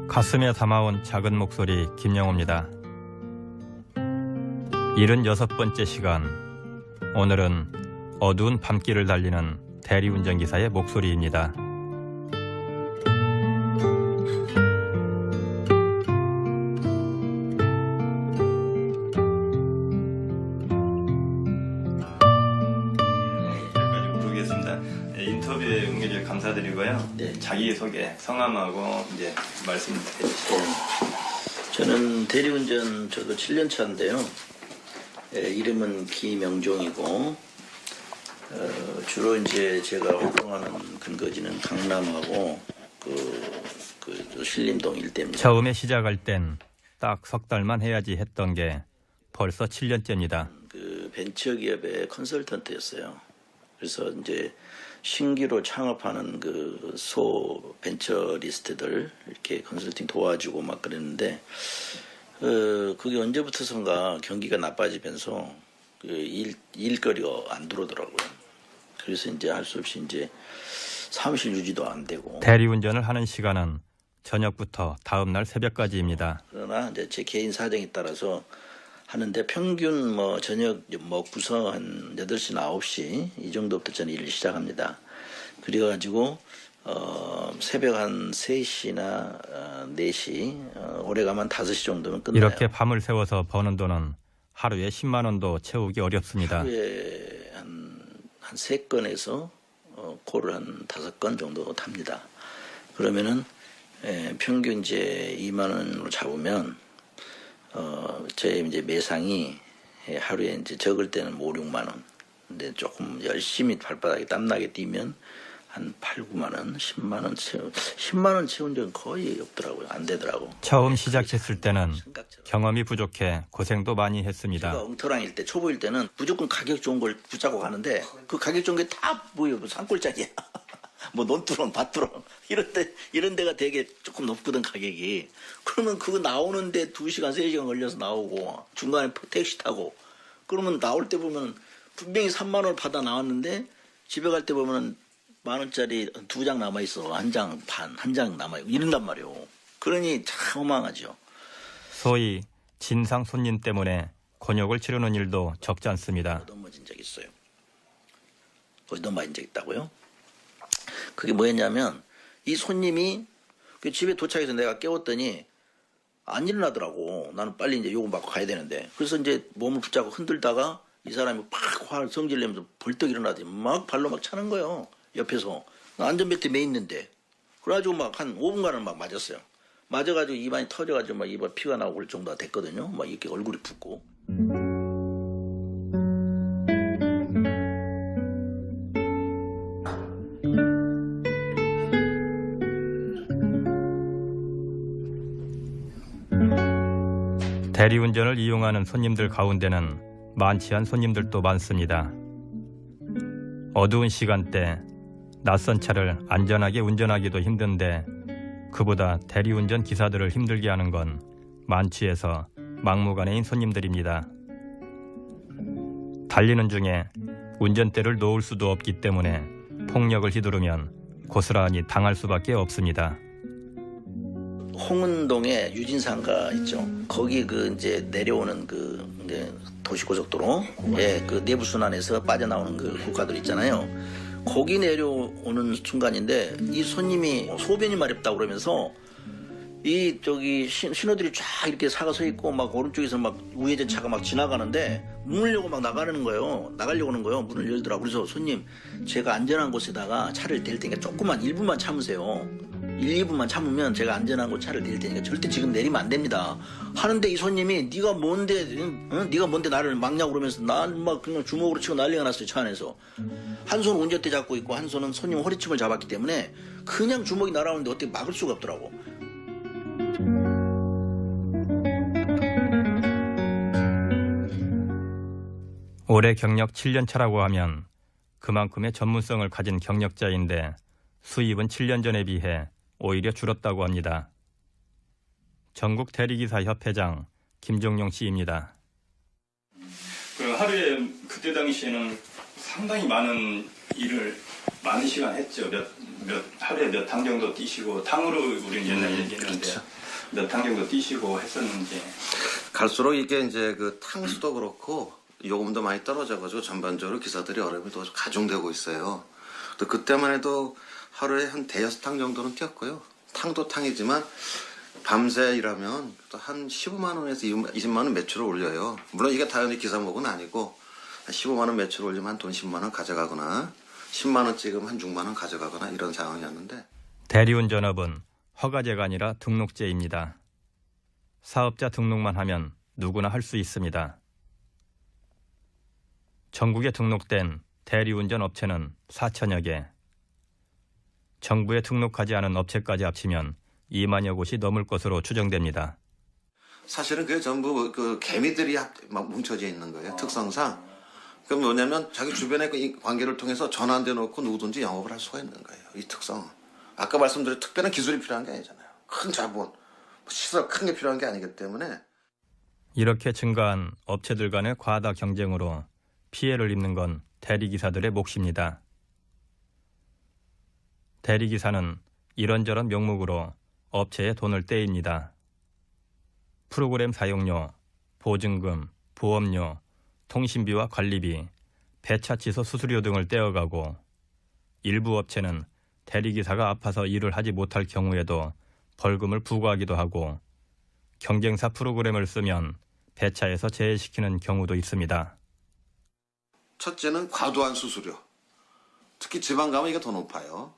가슴에 담아온 작은 목소리 김영호입니다. 76번째 시간, 오늘은 어두운 밤길을 달리는 대리운전기사의 목소리입니다. 여기까지 부르겠습니다. 인터뷰에 응해주셔서 감사드리고요. 네. 자기소개, 성함하고 이제 말씀해 주시죠. 저는 대리운전 저도 7년 차인데요. 이름은 김영종이고 주로 이제 제가 활동하는 근거지는 강남하고 그 신림동 일대입니다. 처음에 시작할 땐 딱 석 달만 해야지 했던 게 벌써 7년째입니다. 그 벤처기업의 컨설턴트였어요. 그래서 이제 신규로 창업하는 그 소 벤처리스트들 이렇게 컨설팅 도와주고 막 그랬는데 그게 언제부터선가 경기가 나빠지면서 그 일거리가 안 들어오더라고요. 그래서 이제 할 수 없이 이제 사무실 유지도 안 되고. 대리운전을 하는 시간은 저녁부터 다음날 새벽까지입니다. 그러나 이제 제 개인 사정에 따라서 하는데 평균 뭐 저녁 먹고서 한 8시나 9시 이 정도부터 저는 일을 시작합니다. 그래가지고 새벽 한 3시나 4시 오래 가면 5시 정도면 끝나요. 이렇게 밤을 새워서 버는 돈은 하루에 10만 원도 채우기 어렵습니다. 하루에 한 3건에서 콜을 한 5건 정도 탑니다. 그러면은 평균 이제 2만 원으로 잡으면 제 이제 매상이 하루에 이제 적을 때는 5, 6만 원. 근데 조금 열심히 발바닥에 땀나게 뛰면 한 8, 9만 원, 10만 원 10만 원 채운 적은 거의 없더라고요. 안 되더라고. 처음 시작했을 때는 생각처럼. 경험이 부족해 고생도 많이 했습니다. 제가 엉터랑일 때 초보일 때는 무조건 가격 좋은 걸 붙잡고 가는데 그 가격 좋은 게 다 뭐예요? 산골짜기야. 뭐 논두렁, 밭두렁 이런 데가 되게 조금 높거든 가격이. 그러면 그거 나오는데 2시간, 3시간 걸려서 나오고 중간에 택시 타고 그러면 나올 때 보면 분명히 3만 원을 받아 나왔는데 집에 갈 때 보면 10,000원짜리 2장 남아 있어. 한 장 반, 한 장 남아 있고 이런단 말이에요. 그러니 참 허망하죠. 소위 진상 손님 때문에 곤욕을 치르는 일도 적지 않습니다. 넘어진 적 있어요. 거기 넘어진 적 있다고요? 그게 뭐였냐면 이 손님이 그 집에 도착해서 내가 깨웠더니 안 일어나더라고. 나는 빨리 이제 요금 받고 가야 되는데. 그래서 이제 몸을 붙잡고 흔들다가 이 사람이 팍 성질 내면서 벌떡 일어나더니 막 발로 막 차는 거예요. 옆에서. 나 안전벨트 매 있는데. 그래가지고 막 한 5분간을 막 맞았어요. 맞아가지고 입안이 터져가지고 막 입에 피가 나오고 그럴 정도가 됐거든요. 막 이렇게 얼굴이 붓고. 대리운전을 이용하는 손님들 가운데는 많지 않은 손님들도 많습니다. 어두운 시간대 낯선 차를 안전하게 운전하기도 힘든데 그보다 대리운전 기사들을 힘들게 하는 건 만취해서 막무가내인 손님들입니다. 달리는 중에 운전대를 놓을 수도 없기 때문에 폭력을 휘두르면 고스란히 당할 수밖에 없습니다. 홍은동에 유진상가 있죠. 거기 그 이제 내려오는 그 이제 도시고속도로, 그 내부순환에서 빠져나오는 그 국가들 있잖아요. 거기 내려오는 순간인데 이 손님이 소변이 마렵다고 그러면서 이 저기 신호들이 쫙 이렇게 사가 서 있고 막 오른쪽에서 막 우회전 차가 막 지나가는데 문을 열고 막 나가려고 하는 거예요. 문을 열더라고. 그래서 손님 제가 안전한 곳에다가 차를 댈 테니까 조금만 1분만 참으세요. 1, 2분만 참으면 제가 안전한 곳 차를 댈 테니까 절대 지금 내리면 안 됩니다. 하는데 이 손님이 네가 뭔데 나를 막냐고 그러면서 난 막 그냥 주먹으로 치고 난리가 났어요. 차 안에서. 한 손은 운전대 잡고 있고 한 손은 손님 허리춤을 잡았기 때문에 그냥 주먹이 날아오는데 어떻게 막을 수가 없더라고. 올해 경력 7년 차라고 하면 그만큼의 전문성을 가진 경력자인데 수입은 7년 전에 비해 오히려 줄었다고 합니다. 전국 대리기사 협회장 김종용 씨입니다. 하루에 그때 당시에는 상당히 많은 일을 많은 시간 했죠. 하루에 몇 탕 정도 뛰시고, 탕으로 우리는 옛날에 얘기했는데 그렇죠. 몇 탕 정도 뛰시고 했었는지. 갈수록 이게 이제 그 탕수도 그렇고 요금도 많이 떨어져가지고 전반적으로 기사들이 어려움이 더 가중되고 있어요. 또 그때만 해도 하루에 한 대여섯 탕 정도는 뛰었고요. 탕도 탕이지만 밤새 일하면 또 한 15만 원에서 20만 원 매출을 올려요. 물론 이게 당연히 기사목은 아니고 한 15만 원 매출 올리면 한 돈 10만 원 가져가거나 10만 원 찍으면 한 6만 원 가져가거나 이런 상황이었는데 대리운전업은 허가제가 아니라 등록제입니다. 사업자 등록만 하면 누구나 할 수 있습니다. 전국에 등록된 대리운전 업체는 4천여 개. 정부에 등록하지 않은 업체까지 합치면 2만여 곳이 넘을 것으로 추정됩니다. 사실은 그게 전부 그 개미들이 막 뭉쳐져 있는 거예요. 특성상. 그럼 뭐냐면 자기 주변의 그 관계를 통해서 전환돼 놓고 누구든지 영업을 할 수가 있는 거예요. 이 특성은. 아까 말씀드린 특별한 기술이 필요한 게 아니잖아요. 큰 자본, 시설 큰 게 필요한 게 아니기 때문에. 이렇게 증가한 업체들 간의 과다 경쟁으로 피해를 입는 건 대리기사들의 몫입니다. 대리기사는 이런저런 명목으로 업체에 돈을 떼입니다. 프로그램 사용료, 보증금, 보험료, 통신비와 관리비, 배차 취소 수수료 등을 떼어가고 일부 업체는 대리기사가 아파서 일을 하지 못할 경우에도 벌금을 부과하기도 하고 경쟁사 프로그램을 쓰면 배차에서 제외시키는 경우도 있습니다. 첫째는 과도한 수수료. 특히 지방 가면 이게 더 높아요.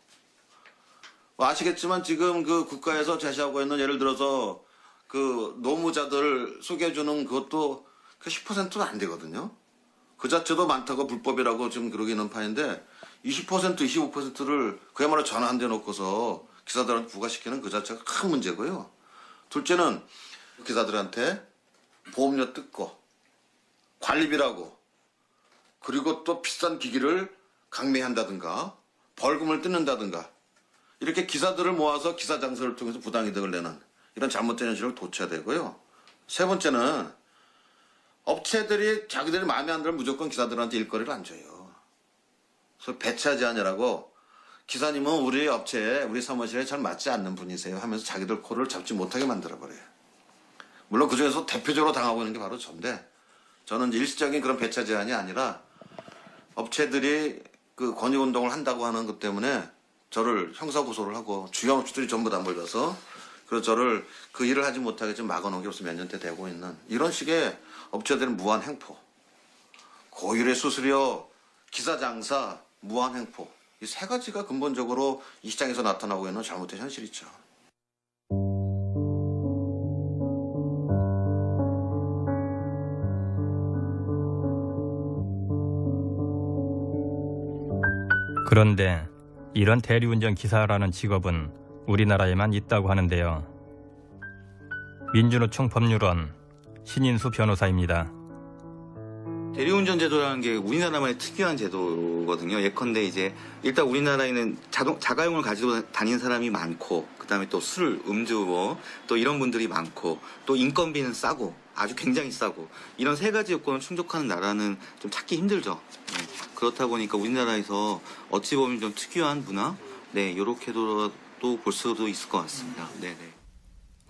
뭐 아시겠지만 지금 그 국가에서 제시하고 있는 예를 들어서 그 노무자들 소개해주는 그것도 그 10%는 안 되거든요. 그 자체도 많다고 불법이라고 지금 그러기는 파인데 20%, 25%를 그야말로 전환돼 놓고서 기사들한테 부과시키는 그 자체가 큰 문제고요. 둘째는 기사들한테 보험료 뜯고 관리비라고 그리고 또 비싼 기기를 강매한다든가 벌금을 뜯는다든가 이렇게 기사들을 모아서 기사 장사를 통해서 부당이득을 내는 이런 잘못된 현실을 고쳐야 되고요. 세 번째는 업체들이 자기들이 마음에 안 들면 무조건 기사들한테 일거리를 안 줘요. 그래서 배차 제한이라고 기사님은 우리 업체에 우리 사무실에 잘 맞지 않는 분이세요 하면서 자기들 코를 잡지 못하게 만들어버려요. 물론 그중에서 대표적으로 당하고 있는 게 바로 저인데 저는 일시적인 그런 배차 제한이 아니라 업체들이 그 권익운동을 한다고 하는 것 때문에 저를 형사고소를 하고 주요 업체들이 전부 다 몰려서 그래서 저를 그 일을 하지 못하게 좀 막아놓은 게 벌써 몇 년째 되고 있는 이런 식의 업체들은 무한 행포, 고율의 수수료, 기사 장사, 무한 행포 이 세 가지가 근본적으로 이 시장에서 나타나고 있는 잘못된 현실이죠. 그런데 이런 대리운전 기사라는 직업은 우리나라에만 있다고 하는데요. 민주노총 법률원 신인수 변호사입니다. 대리운전 제도라는 게 우리나라만의 특이한 제도거든요. 예컨대 이제 일단 우리나라에는 자가용을 가지고 다니는 사람이 많고 그다음에 또 술, 음주 또 이런 분들이 많고 또 인건비는 싸고 아주 굉장히 싸고 이런 세 가지 요건을 충족하는 나라는 좀 찾기 힘들죠. 그렇다 보니까 우리나라에서 어찌 보면 좀 특유한 문화, 이렇게도 볼 수도 있을 것 같습니다. 네네.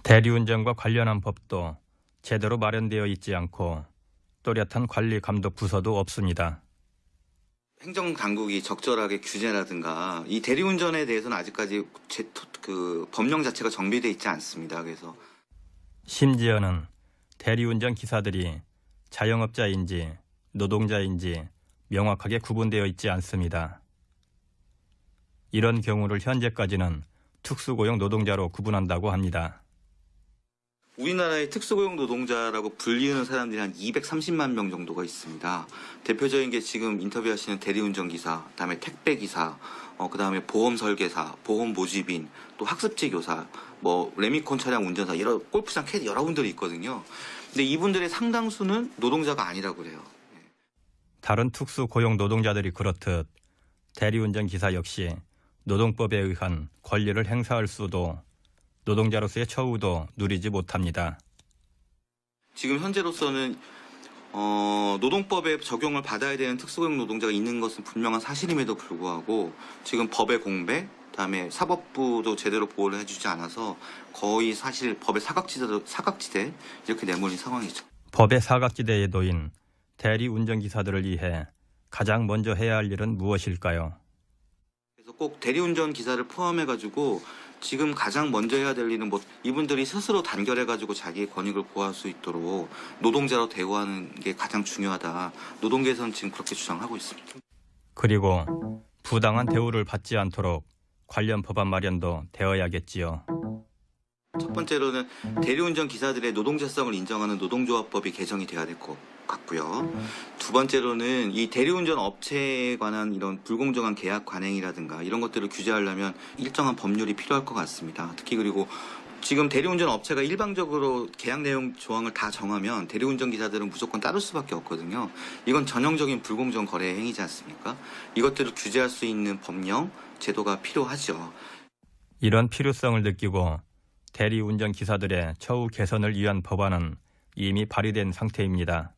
대리운전과 관련한 법도 제대로 마련되어 있지 않고 또렷한 관리 감독 부서도 없습니다. 행정당국이 적절하게 규제라든가 이 대리운전에 대해서는 아직까지 그 법령 자체가 정비되어 있지 않습니다. 그래서 심지어는 대리운전 기사들이 자영업자인지 노동자인지 명확하게 구분되어 있지 않습니다. 이런 경우를 현재까지는 특수고용 노동자로 구분한다고 합니다. 우리나라의 특수고용 노동자라고 불리는 사람들이 한 230만 명 정도가 있습니다. 대표적인 게 지금 인터뷰하시는 대리운전기사, 그다음에 택배기사, 그다음에 보험 설계사, 보험 모집인, 또 학습지 교사, 레미콘 차량 운전사, 이런 골프장 캐디 여러분들이 있거든요. 근데 이분들의 상당수는 노동자가 아니라고 그래요. 다른 특수고용 노동자들이 그렇듯 대리운전 기사 역시 노동법에 의한 권리를 행사할 수도 노동자로서의 처우도 누리지 못합니다. 지금 현재로서는 노동법에 적용을 받아야 되는 특수고용 노동자가 있는 것은 분명한 사실임에도 불구하고 지금 법의 공백, 그다음에 사법부도 제대로 보호를 해주지 않아서 거의 사실 법의 사각지대 이렇게 내몰린 상황이죠. 법의 사각지대에 놓인 대리 운전기사들을 위해 가장 먼저 해야 할 일은 무엇일까요? 그래서 꼭 대리운전 기사를 포함해가지고 지금 가장 먼저 해야 될 일은 이분들이 스스로 단결해가지고 자기의 권익을 보호할 수 있도록 노동자로 대우하는 게 가장 중요하다. 노동계에서는 지금 그렇게 주장하고 있습니다. 그리고 부당한 대우를 받지 않도록 관련 법안 마련도 되어야겠지요. 첫 번째로는 대리운전 기사들의 노동자성을 인정하는 노동조합법이 개정이 돼야 될 것 같고요. 두 번째로는 이 대리운전 업체에 관한 이런 불공정한 계약 관행이라든가 이런 것들을 규제하려면 일정한 법률이 필요할 것 같습니다. 특히 그리고 지금 대리운전 업체가 일방적으로 계약 내용 조항을 다 정하면 대리운전 기사들은 무조건 따를 수밖에 없거든요. 이건 전형적인 불공정 거래 행위지 않습니까? 이것들을 규제할 수 있는 법령, 제도가 필요하죠. 이런 필요성을 느끼고 대리운전 기사들의 처우 개선을 위한 법안은 이미 발의된 상태입니다.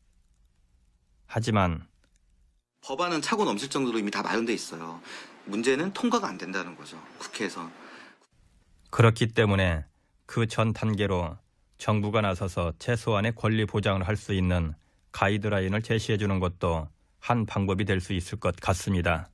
하지만 법안은 차고 넘칠 정도로 이미 다 마련돼 있어요. 문제는 통과가 안 된다는 거죠. 국회에서. 그렇기 때문에 그 전 단계로 정부가 나서서 최소한의 권리 보장을 할 수 있는 가이드라인을 제시해 주는 것도 한 방법이 될 수 있을 것 같습니다.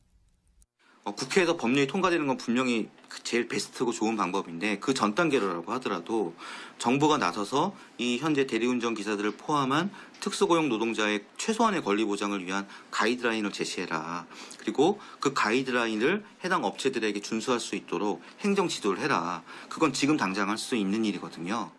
국회에서 법률이 통과되는 건 분명히 제일 베스트고 좋은 방법인데 그 전 단계라고 하더라도 정부가 나서서 이 현재 대리운전 기사들을 포함한 특수고용 노동자의 최소한의 권리 보장을 위한 가이드라인을 제시해라. 그리고 그 가이드라인을 해당 업체들에게 준수할 수 있도록 행정 지도를 해라. 그건 지금 당장 할 수 있는 일이거든요.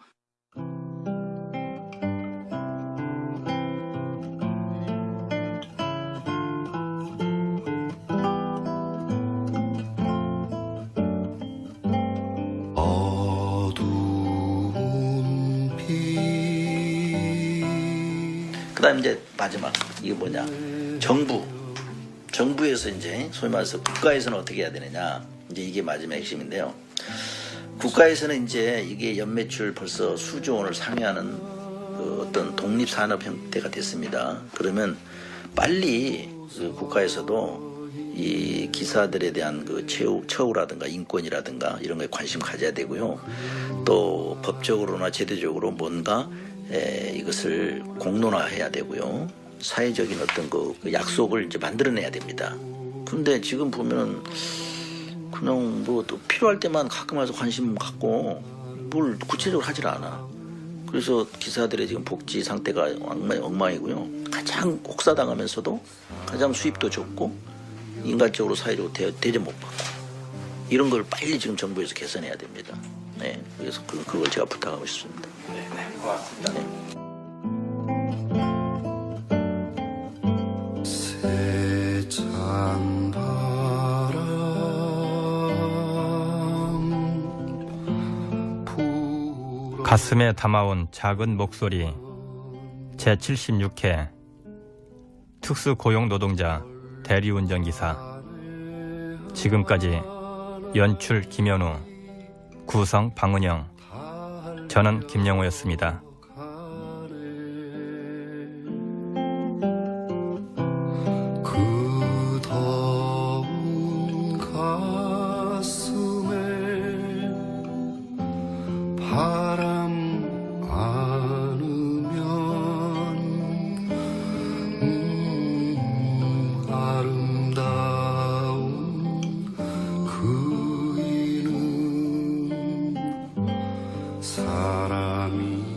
그다음 이제 마지막 이게 뭐냐? 정부에서 이제 소위 말해서 국가에서는 어떻게 해야 되느냐? 이제 이게 마지막 핵심인데요. 국가에서는 이제 이게 연매출 벌써 수조 원을 상회하는 그 어떤 독립산업 형태가 됐습니다. 그러면 빨리 그 국가에서도 이 기사들에 대한 그 처우라든가 인권이라든가 이런 거에 관심 가져야 되고요. 또 법적으로나 제도적으로 뭔가 이것을 공론화해야 되고요. 사회적인 어떤 그 약속을 이제 만들어내야 됩니다. 근데 지금 보면은 그냥 뭐 또 필요할 때만 가끔 와서 관심 갖고 뭘 구체적으로 하질 않아. 그래서 기사들의 지금 복지 상태가 엉망이고요. 가장 혹사당하면서도 가장 수입도 적고 인간적으로 사회적으로 대접 못 받고 이런 걸 빨리 지금 정부에서 개선해야 됩니다. 네, 그래서 그걸 제가 부탁하고 싶습니다. 네, 고맙습니다. 네. 세찬 바람 불어 가슴에 담아온 작은 목소리 제76회 특수고용노동자 대리운전기사 지금까지 연출 김현우 구성 방은영 저는 김영호였습니다. 그 더운 가슴에 바람 안으면 아름다운 그이는 사람이